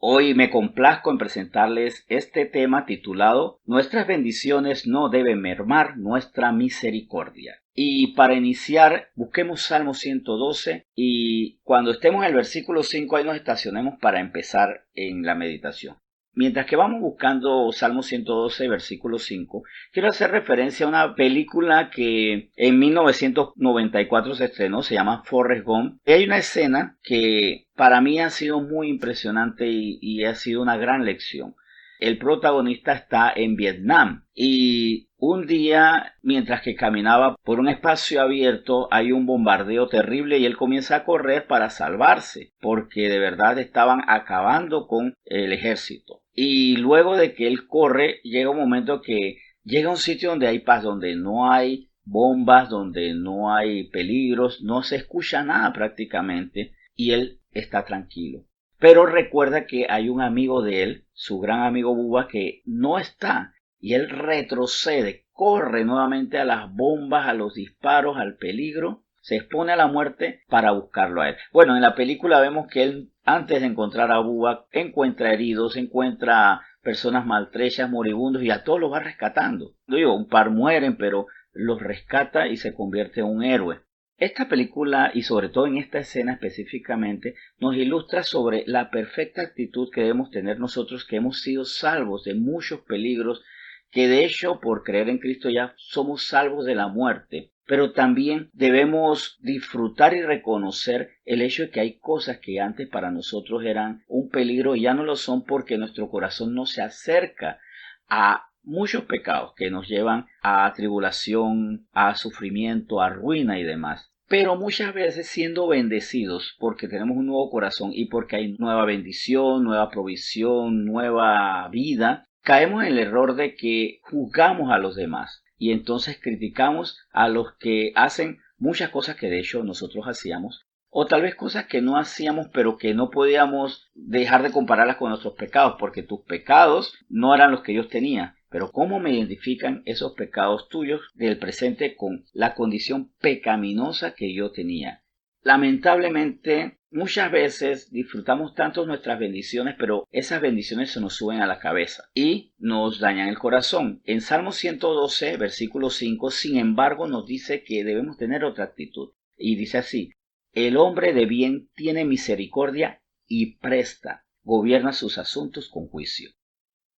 Hoy me complazco en presentarles este tema titulado Nuestras bendiciones no deben mermar nuestra misericordia. Y para iniciar, busquemos Salmo 112 y cuando estemos en el versículo 5 ahí nos estacionemos para empezar en la meditación. Mientras que vamos buscando Salmo 112, versículo 5, quiero hacer referencia a una película que en 1994 se estrenó, se llama Forrest Gump. Y hay una escena que para mí ha sido muy impresionante y ha sido una gran lección. El protagonista está en Vietnam y un día, mientras que caminaba por un espacio abierto, hay un bombardeo terrible y él comienza a correr para salvarse, porque de verdad estaban acabando con el ejército. Y luego de que él corre, llega un momento que llega a un sitio donde hay paz, donde no hay bombas, donde no hay peligros, no se escucha nada prácticamente y él está tranquilo. Pero recuerda que hay un amigo de él, su gran amigo Bubba, que no está y él retrocede, corre nuevamente a las bombas, a los disparos, al peligro, se expone a la muerte para buscarlo a él. Bueno, en la película vemos que él, antes de encontrar a Bubba, encuentra heridos, encuentra personas maltrechas, moribundos y a todos los va rescatando. Digo, un par mueren, pero los rescata y se convierte en un héroe. Esta película, y sobre todo en esta escena específicamente, nos ilustra sobre la perfecta actitud que debemos tener nosotros que hemos sido salvos de muchos peligros, que de hecho por creer en Cristo ya somos salvos de la muerte. Pero también debemos disfrutar y reconocer el hecho de que hay cosas que antes para nosotros eran un peligro y ya no lo son porque nuestro corazón no se acerca a muchos pecados que nos llevan a tribulación, a sufrimiento, a ruina y demás. Pero muchas veces siendo bendecidos porque tenemos un nuevo corazón y porque hay nueva bendición, nueva provisión, nueva vida, caemos en el error de que juzgamos a los demás y entonces criticamos a los que hacen muchas cosas que de hecho nosotros hacíamos o tal vez cosas que no hacíamos pero que no podíamos dejar de compararlas con nuestros pecados porque tus pecados no eran los que ellos tenían. Pero ¿cómo me identifican esos pecados tuyos del presente con la condición pecaminosa que yo tenía? Lamentablemente, muchas veces disfrutamos tanto nuestras bendiciones, pero esas bendiciones se nos suben a la cabeza y nos dañan el corazón. En Salmo 112, versículo 5, sin embargo, nos dice que debemos tener otra actitud. Y dice así, el hombre de bien tiene misericordia y presta, gobierna sus asuntos con juicio.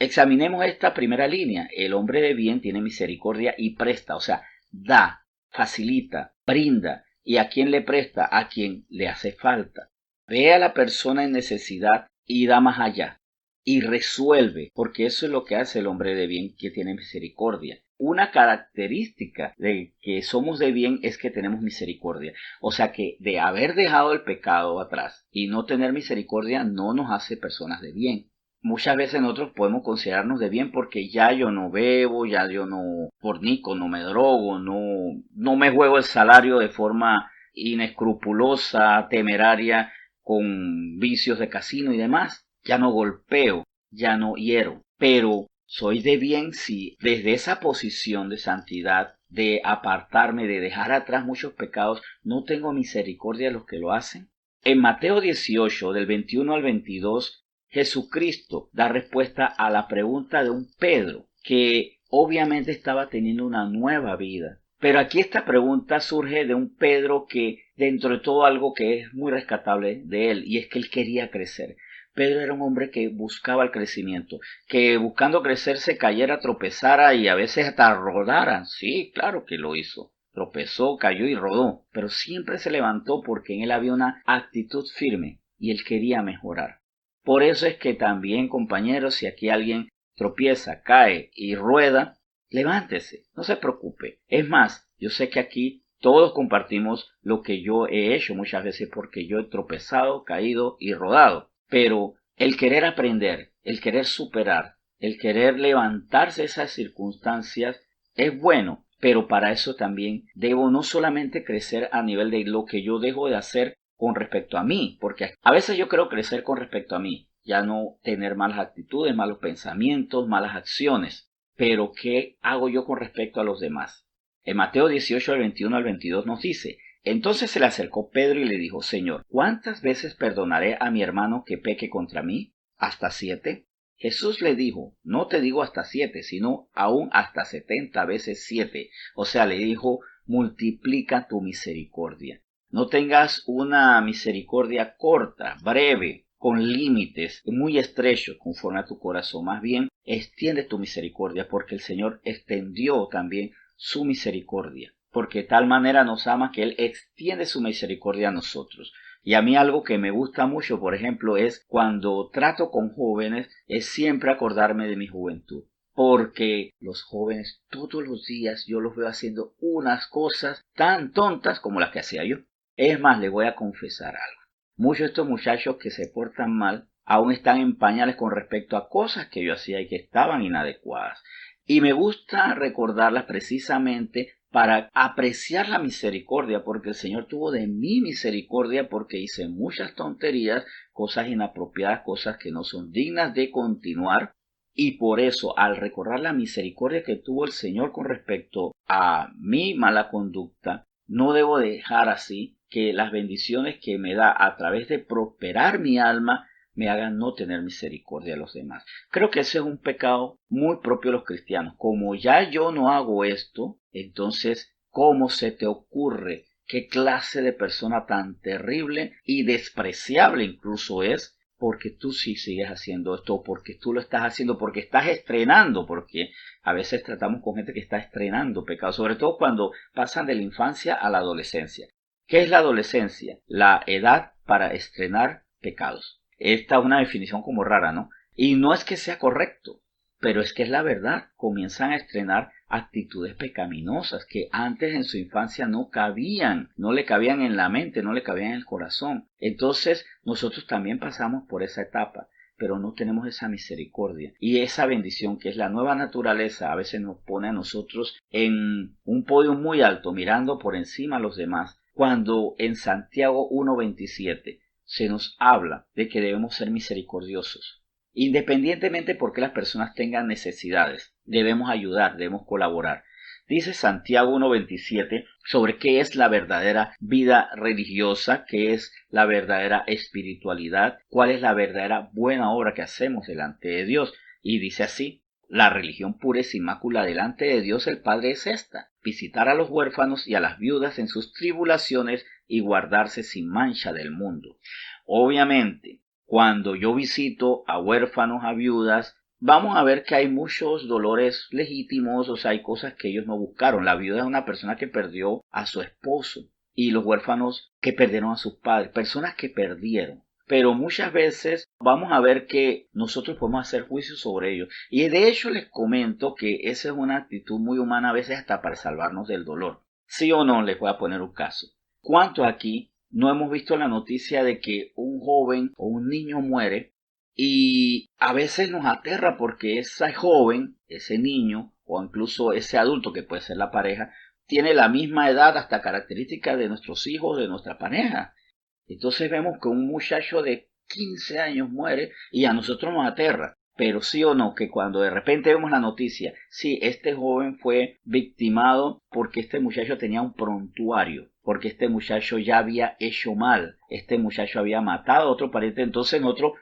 Examinemos esta primera línea. El hombre de bien tiene misericordia y presta, o sea, da, facilita, brinda. ¿Y a quién le presta? A quien le hace falta. Ve a la persona en necesidad y da más allá. Y resuelve, porque eso es lo que hace el hombre de bien que tiene misericordia. Una característica de que somos de bien es que tenemos misericordia. O sea que de haber dejado el pecado atrás y no tener misericordia no nos hace personas de bien. Muchas veces nosotros podemos considerarnos de bien porque ya yo no bebo, ya yo no fornico, no me drogo, no me juego el salario de forma inescrupulosa, temeraria, con vicios de casino y demás. Ya no golpeo, ya no hiero, pero soy de bien si desde esa posición de santidad, de apartarme, de dejar atrás muchos pecados, no tengo misericordia de los que lo hacen. En Mateo 18, del 21 al 22, Jesucristo da respuesta a la pregunta de un Pedro que obviamente estaba teniendo una nueva vida. Pero aquí esta pregunta surge de un Pedro que dentro de todo algo que es muy rescatable de él y es que él quería crecer. Pedro era un hombre que buscaba el crecimiento, que buscando crecer se cayera, tropezara y a veces hasta rodara. Sí, claro que lo hizo. Tropezó, cayó y rodó, pero siempre se levantó porque en él había una actitud firme y él quería mejorar. Por eso es que también, compañeros, si aquí alguien tropieza, cae y rueda, levántese, no se preocupe. Es más, yo sé que aquí todos compartimos lo que yo he hecho muchas veces porque yo he tropezado, caído y rodado. Pero el querer aprender, el querer superar, el querer levantarse de esas circunstancias es bueno, pero para eso también debo no solamente crecer a nivel de lo que yo dejo de hacer con respecto a mí, porque a veces yo creo crecer con respecto a mí, ya no tener malas actitudes, malos pensamientos, malas acciones, pero ¿qué hago yo con respecto a los demás? En Mateo 18, del 21 al 22 nos dice, entonces se le acercó Pedro y le dijo, Señor, ¿cuántas veces perdonaré a mi hermano que peque contra mí? ¿Hasta 7? Jesús le dijo, no te digo hasta 7, sino aún hasta 70 veces 7. O sea, le dijo, multiplica tu misericordia. No tengas una misericordia corta, breve, con límites muy estrechos conforme a tu corazón. Más bien, extiende tu misericordia, porque el Señor extendió también su misericordia. Porque de tal manera nos ama que Él extiende su misericordia a nosotros. Y a mí algo que me gusta mucho, por ejemplo, es cuando trato con jóvenes, es siempre acordarme de mi juventud. Porque los jóvenes todos los días yo los veo haciendo unas cosas tan tontas como las que hacía yo. Es más, le voy a confesar algo. Muchos de estos muchachos que se portan mal aún están en pañales con respecto a cosas que yo hacía y que estaban inadecuadas. Y me gusta recordarlas precisamente para apreciar la misericordia, porque el Señor tuvo de mí misericordia porque hice muchas tonterías, cosas inapropiadas, cosas que no son dignas de continuar. Y por eso, al recordar la misericordia que tuvo el Señor con respecto a mi mala conducta, no debo dejar así que las bendiciones que me da a través de prosperar mi alma me hagan no tener misericordia de los demás. Creo que ese es un pecado muy propio de los cristianos. Como ya yo no hago esto, entonces, ¿cómo se te ocurre? ¿Qué clase de persona tan terrible y despreciable incluso es? Porque tú sí sigues haciendo esto, porque tú lo estás haciendo, porque estás estrenando, porque a veces tratamos con gente que está estrenando pecados, sobre todo cuando pasan de la infancia a la adolescencia. ¿Qué es la adolescencia? La edad para estrenar pecados. Esta es una definición como rara, ¿no? Y no es que sea correcto, pero es que es la verdad. Comienzan a estrenar actitudes pecaminosas que antes en su infancia no cabían, no le cabían en la mente, no le cabían en el corazón. Entonces nosotros también pasamos por esa etapa, pero no tenemos esa misericordia. Y esa bendición que es la nueva naturaleza a veces nos pone a nosotros en un podio muy alto, mirando por encima a los demás. Cuando en Santiago 1:27 se nos habla de que debemos ser misericordiosos. Independientemente porque las personas tengan necesidades, debemos ayudar, debemos colaborar. Dice Santiago 1:27 sobre qué es la verdadera vida religiosa, qué es la verdadera espiritualidad, cuál es la verdadera buena obra que hacemos delante de Dios. Y dice así: la religión pura y sin mácula delante de Dios el Padre es esta: visitar a los huérfanos y a las viudas en sus tribulaciones y guardarse sin mancha del mundo. Obviamente, cuando yo visito a huérfanos, a viudas, vamos a ver que hay muchos dolores legítimos, o sea, hay cosas que ellos no buscaron. La viuda es una persona que perdió a su esposo y los huérfanos que perdieron a sus padres, personas que perdieron. Pero muchas veces vamos a ver que nosotros podemos hacer juicios sobre ellos. Y de hecho les comento que esa es una actitud muy humana a veces hasta para salvarnos del dolor. ¿Sí o no? Les voy a poner un caso. ¿Cuántos aquí no hemos visto la noticia de que un joven o un niño muere? Y a veces nos aterra porque ese joven, ese niño o incluso ese adulto que puede ser la pareja, tiene la misma edad, hasta características de nuestros hijos, de nuestra pareja. Entonces vemos que un muchacho de 15 años muere y a nosotros nos aterra. Pero sí o no, que cuando de repente vemos la noticia, sí, este joven fue victimado porque este muchacho tenía un prontuario, porque este muchacho ya había hecho mal, este muchacho había matado a otro pariente, entonces nosotros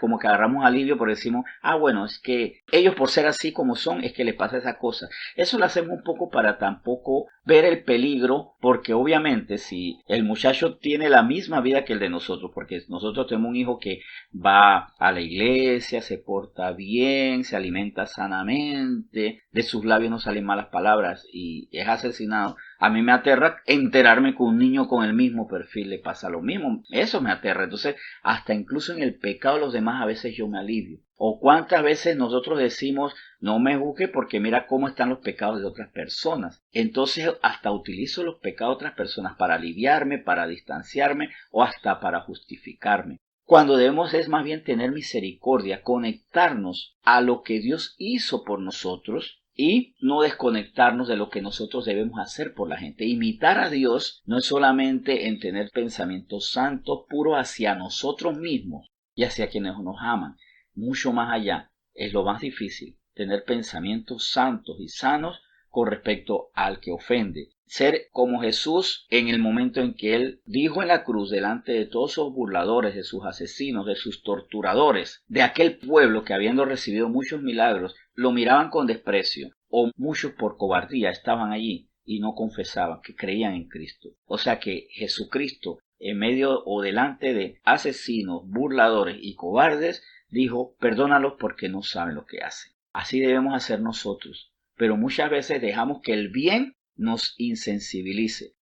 como que agarramos alivio porque decimos, bueno, es que ellos por ser así como son, es que les pasa esa cosa. Eso lo hacemos un poco para tampoco ver el peligro, porque obviamente si el muchacho tiene la misma vida que el de nosotros, porque nosotros tenemos un hijo que va a la iglesia, se porta bien, se alimenta sanamente, de sus labios no salen malas palabras y es asesinado. A mí me aterra enterarme que un niño con el mismo perfil le pasa lo mismo. Eso me aterra. Entonces, hasta incluso en el pecado de los demás a veces yo me alivio. O cuántas veces nosotros decimos, no me juzgue porque mira cómo están los pecados de otras personas. Entonces hasta utilizo los pecados de otras personas para aliviarme, para distanciarme o hasta para justificarme. Cuando debemos es más bien tener misericordia, conectarnos a lo que Dios hizo por nosotros y no desconectarnos de lo que nosotros debemos hacer por la gente. Imitar a Dios no es solamente en tener pensamientos santos, puros hacia nosotros mismos y hacia quienes nos aman. Mucho más allá, es lo más difícil, tener pensamientos santos y sanos con respecto al que ofende. ser como Jesús en el momento en que Él dijo en la cruz delante de todos sus burladores, de sus asesinos, de sus torturadores, de aquel pueblo que habiendo recibido muchos milagros, lo miraban con desprecio, o muchos por cobardía estaban allí y no confesaban que creían en Cristo. O sea que Jesucristo, en medio o delante de asesinos, burladores y cobardes, dijo, perdónalos porque no saben lo que hacen. Así debemos hacer nosotros, pero muchas veces dejamos que el bien nos insensibilice.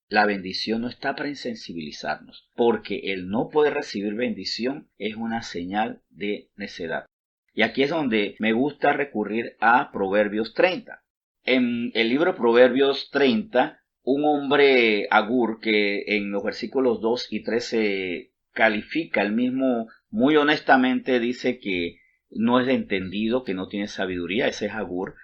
La bendición no está para insensibilizarnos, porque el no poder recibir bendición es una señal de necedad. Y aquí es donde me gusta recurrir a Proverbios 30. En el libro Proverbios 30, un hombre Agur que en los versículos 2 y 3 se califica el mismo, muy honestamente dice que no es de entendido, que no tiene sabiduría, ese es Agur.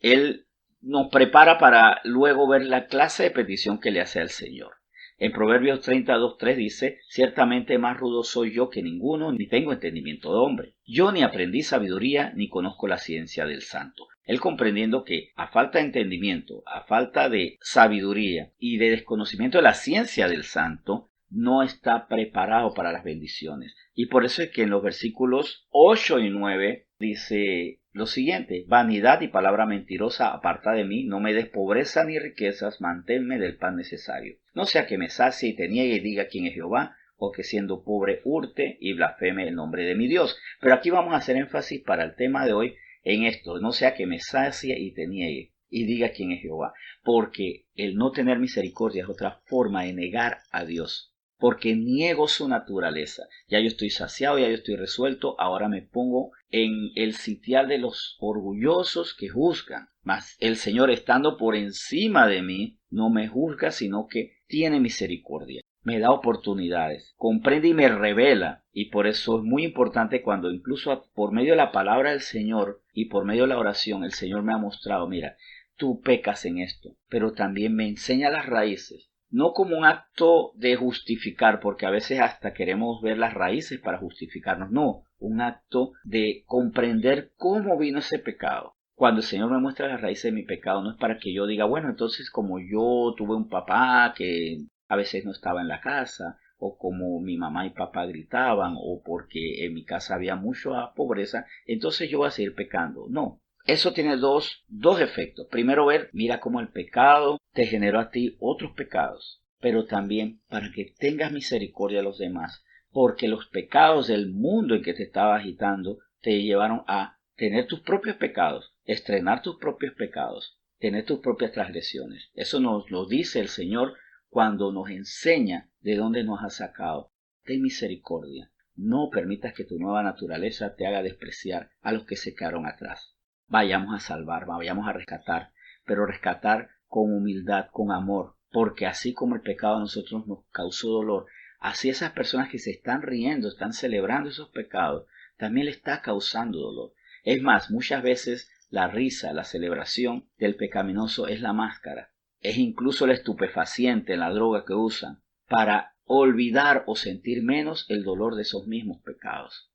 Él nos prepara para luego ver la clase de petición que le hace al Señor. En Proverbios 32:3 dice, ciertamente más rudo soy yo que ninguno, ni tengo entendimiento de hombre. Yo ni aprendí sabiduría, ni conozco la ciencia del santo. Él comprendiendo que a falta de entendimiento, a falta de sabiduría y de desconocimiento de la ciencia del santo, no está preparado para las bendiciones. Y por eso es que en los versículos 8 y 9 dice lo siguiente, vanidad y palabra mentirosa aparta de mí, no me des pobreza ni riquezas, manténme del pan necesario. No sea que me sacie y te niegue y diga quién es Jehová, o que siendo pobre hurte y blasfeme el nombre de mi Dios. Pero aquí vamos a hacer énfasis para el tema de hoy en esto, no sea que me sacie y te niegue y diga quién es Jehová, porque el no tener misericordia es otra forma de negar a Dios. Porque niego su naturaleza. Ya yo estoy saciado, ya yo estoy resuelto, ahora me pongo en el sitial de los orgullosos que juzgan. Mas el Señor, estando por encima de mí, no me juzga, sino que tiene misericordia. Me da oportunidades, comprende y me revela. Y por eso es muy importante cuando incluso por medio de la palabra del Señor y por medio de la oración, el Señor me ha mostrado, mira, tú pecas en esto, pero también me enseña las raíces. No como un acto de justificar, porque a veces hasta queremos ver las raíces para justificarnos. No, un acto de comprender cómo vino ese pecado. Cuando el Señor me muestra las raíces de mi pecado, no es para que yo diga, bueno, entonces como yo tuve un papá que a veces no estaba en la casa, o como mi mamá y papá gritaban, o porque en mi casa había mucha pobreza, entonces yo voy a seguir pecando. No. Eso tiene dos efectos. Primero ver, mira cómo el pecado te generó a ti otros pecados, pero también para que tengas misericordia de los demás, porque los pecados del mundo en que te estaba agitando te llevaron a tener tus propios pecados, estrenar tus propios pecados, tener tus propias transgresiones. Eso nos lo dice el Señor cuando nos enseña de dónde nos ha sacado. Ten misericordia. No permitas que tu nueva naturaleza te haga despreciar a los que se quedaron atrás. Vayamos a salvar, vayamos a rescatar, pero rescatar con humildad, con amor, porque así como el pecado a nosotros nos causó dolor, así esas personas que se están riendo, están celebrando esos pecados, también le está causando dolor. Es más, muchas veces la risa, la celebración del pecaminoso es la máscara, es incluso el estupefaciente, la droga que usan, para olvidar o sentir menos el dolor de esos mismos pecados.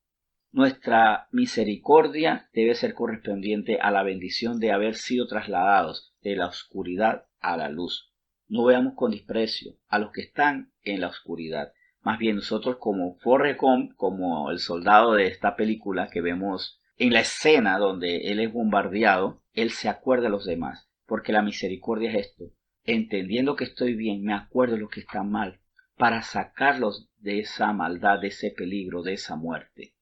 Nuestra misericordia debe ser correspondiente a la bendición de haber sido trasladados de la oscuridad a la luz. No veamos con desprecio a los que están en la oscuridad. Más bien nosotros como Forrest Gump, como el soldado de esta película que vemos en la escena donde él es bombardeado, él se acuerda de los demás. Porque la misericordia es esto. Entendiendo que estoy bien, me acuerdo de los que están mal, para sacarlos de esa maldad, de ese peligro, de esa muerte.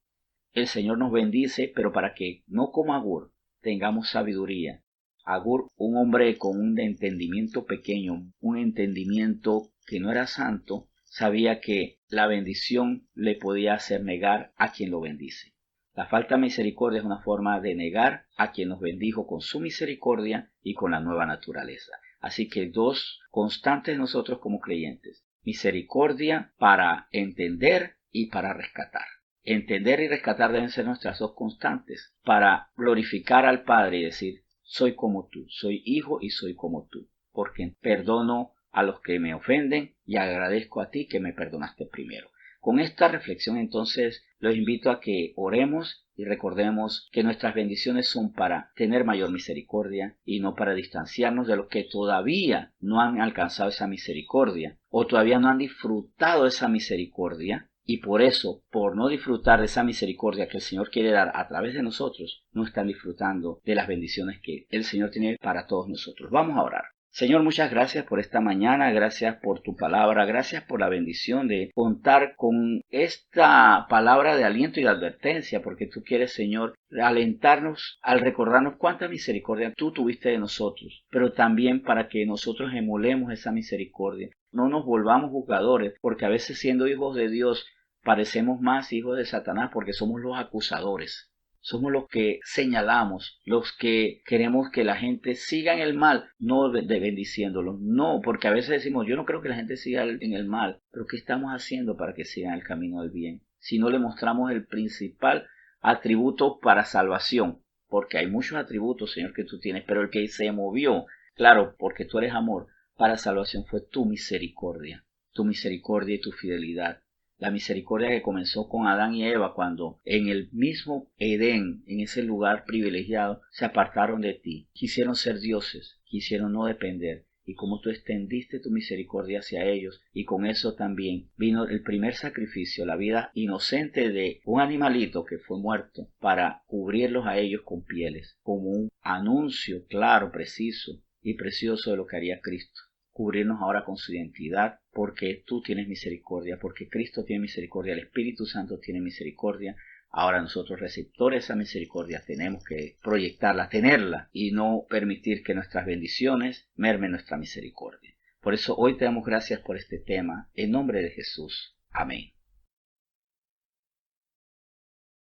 El Señor nos bendice, pero para que no como Agur tengamos sabiduría. Agur, un hombre con un entendimiento pequeño, un entendimiento que no era santo, sabía que la bendición le podía hacer negar a quien lo bendice. La falta de misericordia es una forma de negar a quien nos bendijo con su misericordia y con la nueva naturaleza. Así que dos constantes nosotros como creyentes. Misericordia para entender y para rescatar. Entender y rescatar deben ser nuestras dos constantes para glorificar al Padre y decir, soy como tú, soy hijo y soy como tú, porque perdono a los que me ofenden y agradezco a ti que me perdonaste primero. Con esta reflexión entonces los invito a que oremos y recordemos que nuestras bendiciones son para tener mayor misericordia y no para distanciarnos de los que todavía no han alcanzado esa misericordia o todavía no han disfrutado esa misericordia. Y por eso, por no disfrutar de esa misericordia que el Señor quiere dar a través de nosotros, no están disfrutando de las bendiciones que el Señor tiene para todos nosotros. Vamos a orar. Señor, muchas gracias por esta mañana, gracias por tu palabra, gracias por la bendición de contar con esta palabra de aliento y de advertencia, porque tú quieres, Señor, alentarnos al recordarnos cuánta misericordia tú tuviste de nosotros, pero también para que nosotros emulemos esa misericordia. No nos volvamos juzgadores, porque a veces siendo hijos de Dios parecemos más hijos de Satanás porque somos los acusadores. Somos los que señalamos, los que queremos que la gente siga en el mal, no bendiciéndolo. No, porque a veces decimos, yo no creo que la gente siga en el mal, pero ¿qué estamos haciendo para que sigan el camino del bien? Si no le mostramos el principal atributo para salvación, porque hay muchos atributos, Señor, que tú tienes, pero el que se movió, claro, porque tú eres amor, para salvación fue tu misericordia y tu fidelidad. La misericordia que comenzó con Adán y Eva cuando en el mismo Edén, en ese lugar privilegiado, se apartaron de ti. Quisieron ser dioses, quisieron no depender. Y como tú extendiste tu misericordia hacia ellos, y con eso también vino el primer sacrificio, la vida inocente de un animalito que fue muerto, para cubrirlos a ellos con pieles, como un anuncio claro, preciso y precioso de lo que haría Cristo. Cubrirnos ahora con su identidad, porque tú tienes misericordia, porque Cristo tiene misericordia, el Espíritu Santo tiene misericordia. Ahora nosotros, receptores de esa misericordia, tenemos que proyectarla, tenerla y no permitir que nuestras bendiciones mermen nuestra misericordia. Por eso hoy te damos gracias por este tema, en nombre de Jesús. Amén.